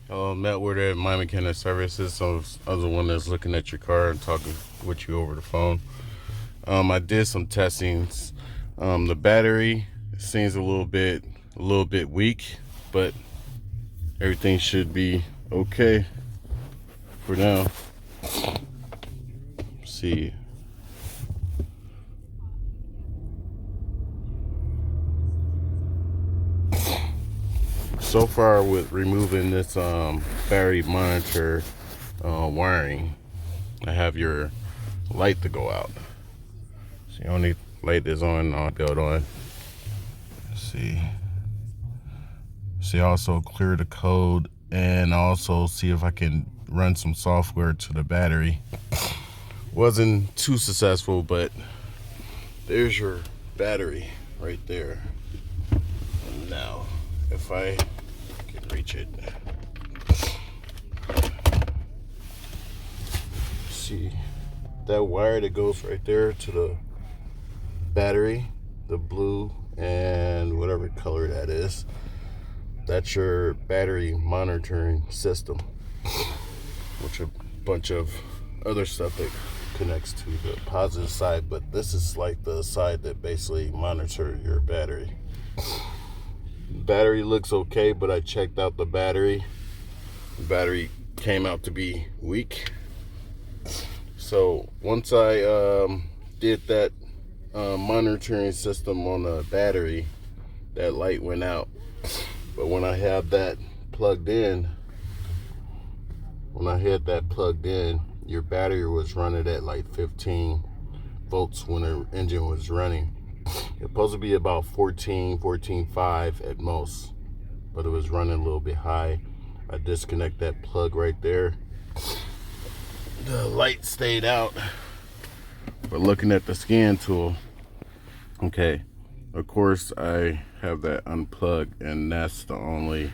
Matt Wood at My Mechanic Services. I was the one that's looking at your car and talking with you over the phone. I did some testings. The battery seems a little bit weak, but everything should be okay for now. Let's see. So far with removing this battery monitor wiring, I have your light to go out. So the only light is on, I'll build on. Let's see. Also clear the code and also see if I can run some software to the battery. Wasn't too successful, but there's your battery right there. And now, if I can reach it, see that wire that goes right there to the battery, the blue and whatever color that is, that's your battery monitoring system, which a bunch of other stuff that connects to the positive side, but this is like the side that basically monitors your battery. Battery looks okay, but I checked out the battery. The battery came out to be weak. So once I did that monitoring system on the battery, that light went out. But when I had that plugged in, your battery was running at like 15 volts when the engine was running. It's supposed to be about 14.5 at most, but it was running a little bit high. I disconnect that plug right there. The light stayed out. But looking at the scan tool, okay, of course I have that unplugged, and that's the only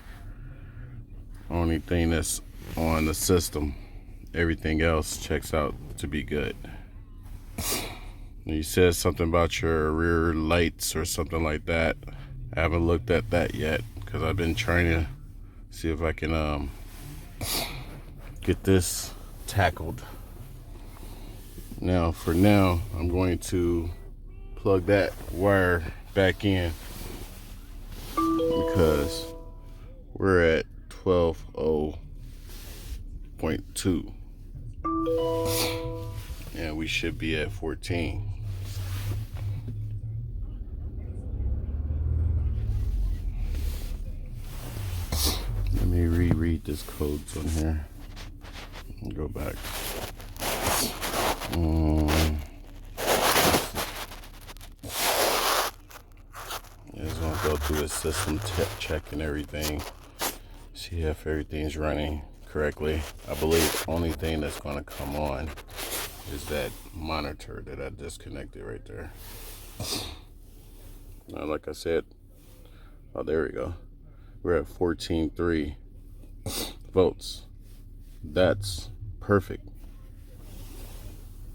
thing that's on the system. Everything else checks out to be good. You said something about your rear lights or something like that. I haven't looked at that yet because I've been trying to see if I can get this tackled. Now, for now, I'm going to plug that wire back in because we're at 12.0.2 and we should be at 14. Let me reread this codes on here and go back. Just gonna go through the system, check and everything, see if everything's running correctly. I believe the only thing that's gonna come on is that monitor that I disconnected right there. Now, like I said, oh, there we go. We're at 14.3 volts. That's perfect.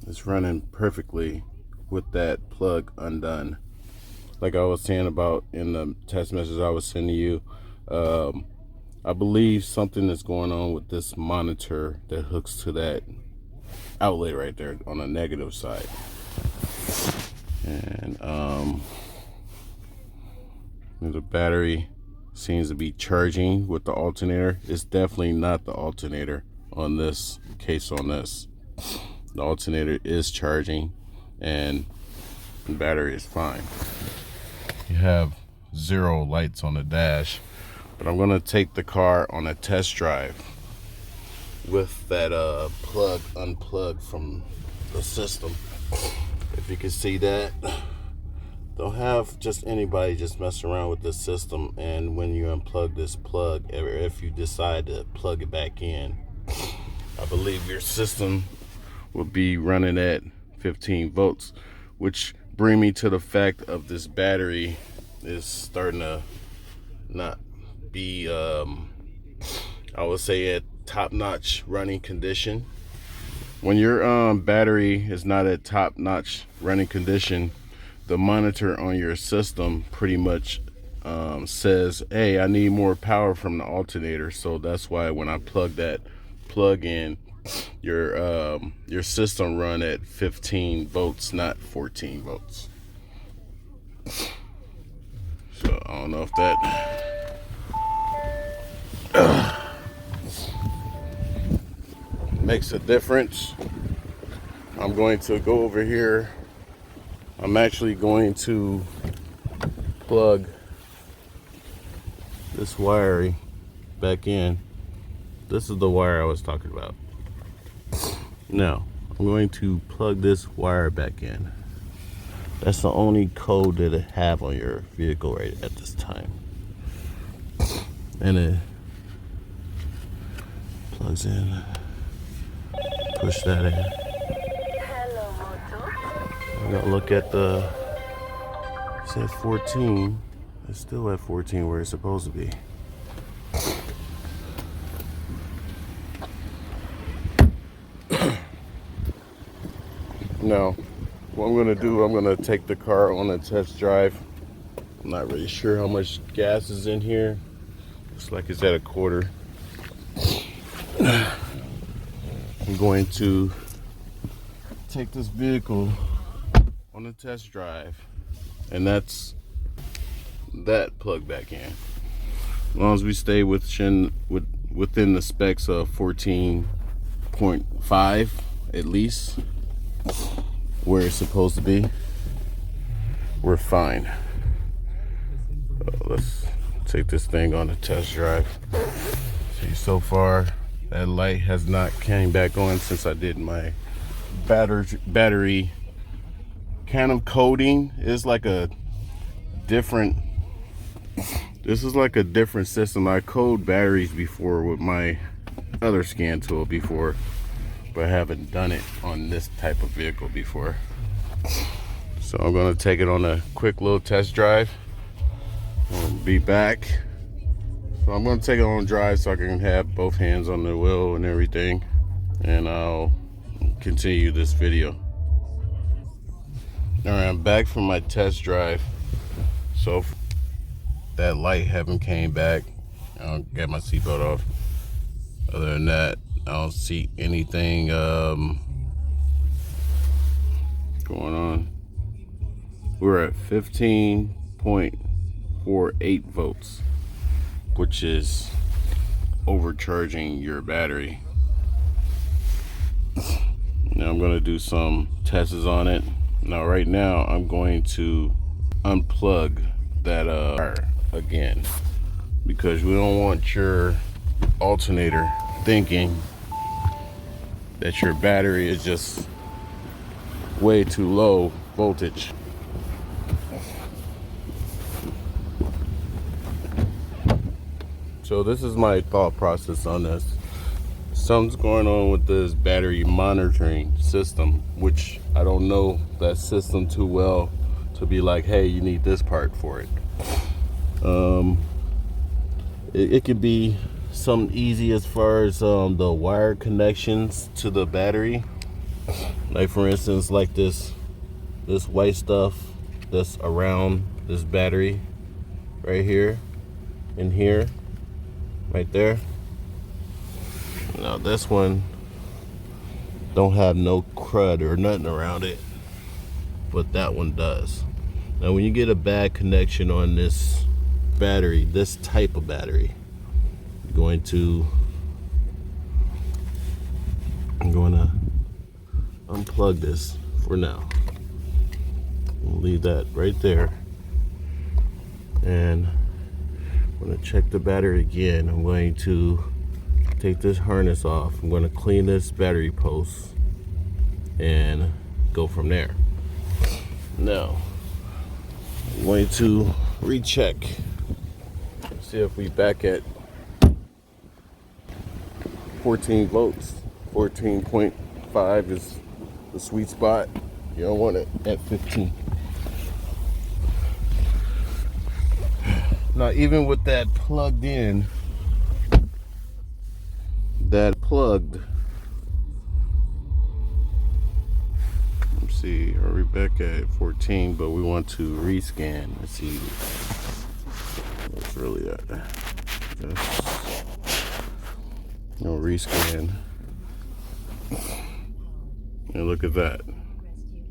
It's running perfectly with that plug undone. Like I was saying about in the text message I was sending you, I believe something is going on with this monitor that hooks to that outlet right there on the negative side. And the battery seems to be charging with the alternator. It's definitely not the alternator on this case. On this, the alternator is charging and the battery is fine. You have 0 lights on the dash, but I'm gonna take the car on a test drive with that plug unplugged from the system. If you can see that, don't have just anybody just mess around with this system, and when you unplug this plug, if you decide to plug it back in, I believe your system will be running at 15 volts, which bring me to the fact of this battery is starting to not be I would say at top-notch running condition. When your battery is not at top-notch running condition, the monitor on your system pretty much says, hey, I need more power from the alternator. So that's why when I plug that plug in, your system run at 15 volts, not 14 volts. So I don't know if that makes a difference. I'm going to go over here. I'm actually going to plug this wiring back in. This is the wire I was talking about. Now, I'm going to plug this wire back in. That's the only code that it have on your vehicle right at this time. And it plugs in. Push that in. I'm gonna look at the, it said 14. It's still at 14 where it's supposed to be. Now, what I'm gonna do, I'm gonna take the car on a test drive. I'm not really sure how much gas is in here. Looks like it's at a quarter. I'm going to take this vehicle on a test drive, and that's that plug back in. As long as we stay within the specs of 14.5 at least, where it's supposed to be, we're fine. Let's take this thing on a test drive. See, so far that light has not came back on since I did my battery kind of coating. It's like a different, this is like a different system. I code batteries before with my other scan tool before, but I haven't done it on this type of vehicle before. So I'm gonna take it on a quick little test drive. I'll be back. So I'm gonna take it on a drive so I can have both hands on the wheel and everything, and I'll continue this video. All right, I'm back from my test drive. So that light haven't came back. I don't get my seatbelt off. Other than that, I don't see anything going on. We're at 15.48 volts, which is overcharging your battery. Now I'm going to do some tests on it. Now right now I'm going to unplug that wire again, because we don't want your alternator thinking that your battery is just way too low voltage. So this is my thought process on this. Something's going on with this battery monitoring system, which I don't know that system too well to be like, hey, you need this part for it. It could be something easy as far as the wire connections to the battery. Like for instance, like this white stuff that's around this battery right here and here, right there. Now this one don't have no crud or nothing around it, but that one does. Now when you get a bad connection on this battery, this type of battery, I'm going to unplug this for now. We'll leave that right there, and I'm going to check the battery again. I'm going to take this harness off. I'm going to clean this battery post and go from there. Now I'm going to recheck, see if we back at 14 volts. 14.5 is the sweet spot. You don't want it at 15. Now even with that plugged in, let's see, are we back at 14, but we want to rescan. Let's see, really at? Just, rescan. And look at that.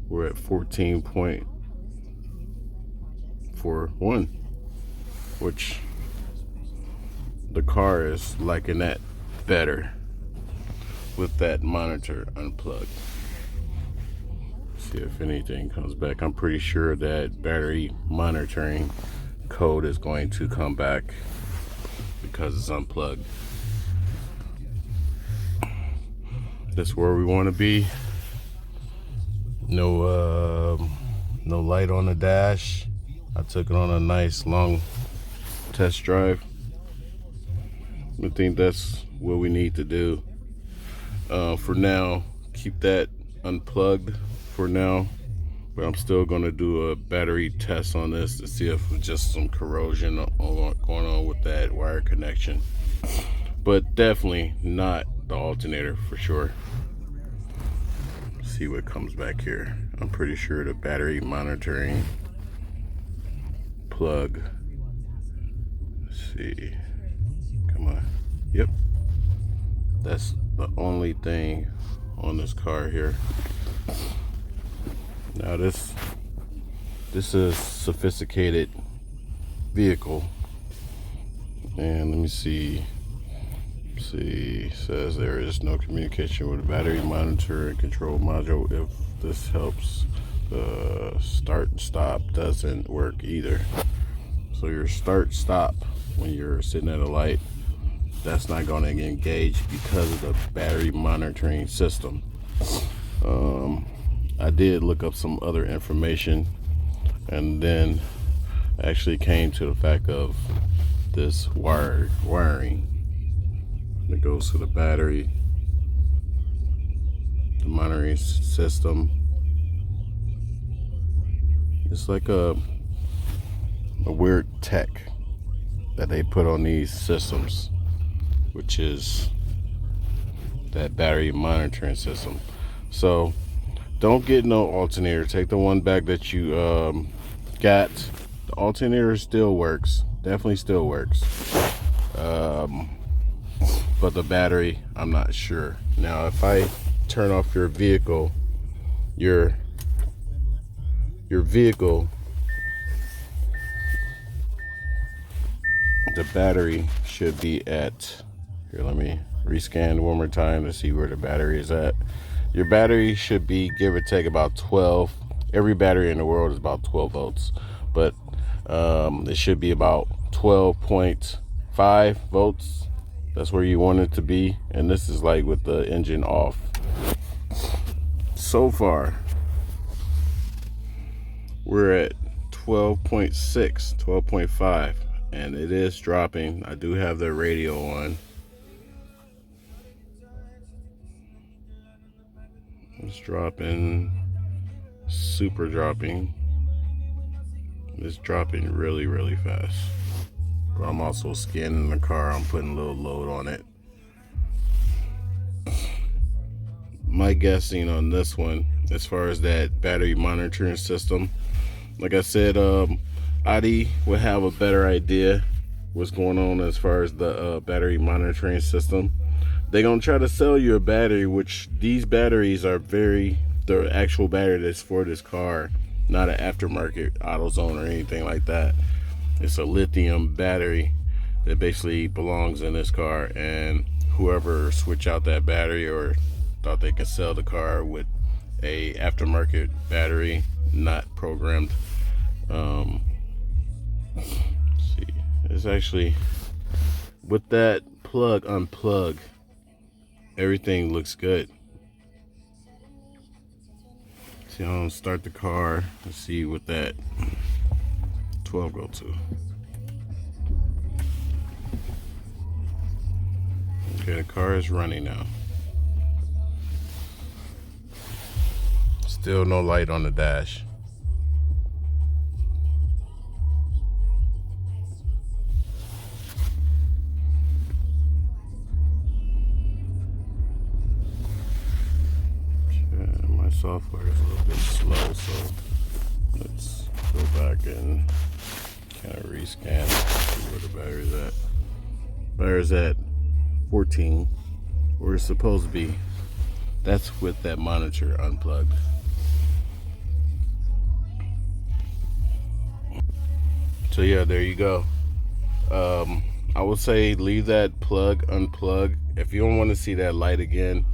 We're at 14.41, which the car is liking that better with that monitor unplugged. See if anything comes back. I'm pretty sure that battery monitoring code is going to come back because it's unplugged. That's where we want to be. No light on the dash. I took it on a nice long test drive. I think that's what we need to do. For now, keep that unplugged for now, but I'm still going to do a battery test on this to see if it's just some corrosion going on with that wire connection, but definitely not the alternator for sure. See what comes back here. I'm pretty sure the battery monitoring plug. Let's see, come on. Yep, that's the only thing on this car here. Now this is sophisticated vehicle, and let me see. It says there is no communication with the battery monitor and control module. If this helps, the start and stop doesn't work either. So your start stop when you're sitting at a light, that's not going to engage because of the battery monitoring system. I did look up some other information, and then actually came to the fact of this wiring that goes to the battery, the monitoring system. It's like a weird tech that they put on these systems, which is that battery monitoring system. So don't get no alternator. Take the one back that you got. The alternator still works, definitely still works, but the battery, I'm not sure. Now if I turn off your vehicle, your vehicle, the battery should be at, here, let me rescan one more time to see where the battery is at. Your battery should be, give or take, about 12. Every battery in the world is about 12 volts, but it should be about 12.5 volts. That's where you want it to be. And this is like with the engine off. So far, we're at 12.6, 12.5, and it is dropping. I do have the radio on. It's dropping, super dropping. It's dropping really, really fast. But I'm also scanning the car. I'm putting a little load on it. My guessing on this one, as far as that battery monitoring system, like I said, Audi will have a better idea what's going on as far as the battery monitoring system. They're gonna try to sell you a battery, which these batteries are the actual battery that's for this car, not an aftermarket AutoZone or anything like that. It's a lithium battery that basically belongs in this car, and whoever switched out that battery or thought they could sell the car with a aftermarket battery, not programmed. Let's see, it's actually with that unplug, everything looks good. See, I'm gonna start the car and see what that 12 go to. Okay, the car is running now. Still no light on the dash. My software is a little bit slow, so let's go back and Kind of rescan, see where the battery's at. Battery's at 14, where it's supposed to be. That's with that monitor unplugged. So yeah, there you go. I would say leave that plug unplugged. If you don't want to see that light again,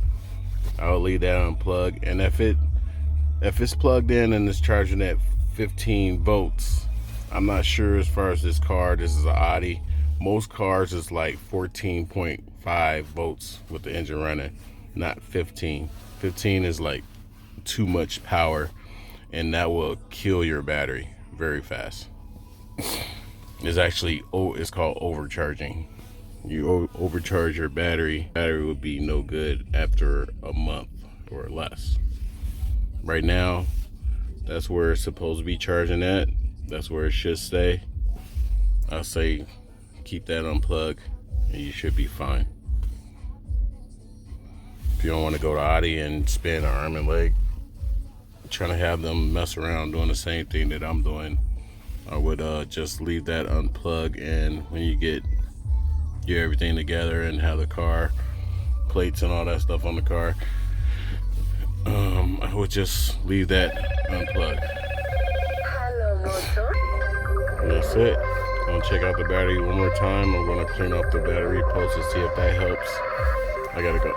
I'll leave that unplugged. And if it's plugged in and it's charging at 15 volts, I'm not sure as far as this car. This is an Audi. Most cars is like 14.5 volts with the engine running, not 15. 15 is like too much power, and that will kill your battery very fast. It's actually, it's called overcharging. You overcharge your battery would be no good after a month or less. Right now, that's where it's supposed to be charging at. That's where it should stay. I'll say keep that unplugged and you should be fine. If you don't want to go to Audi and spend an arm and leg trying to have them mess around doing the same thing that I'm doing, I would just leave that unplugged, and when you get everything together and have the car plates and all that stuff on the car, I would just leave that unplugged. And that's it. I'm gonna check out the battery one more time. I'm gonna clean up the battery post and see if that helps. I gotta go.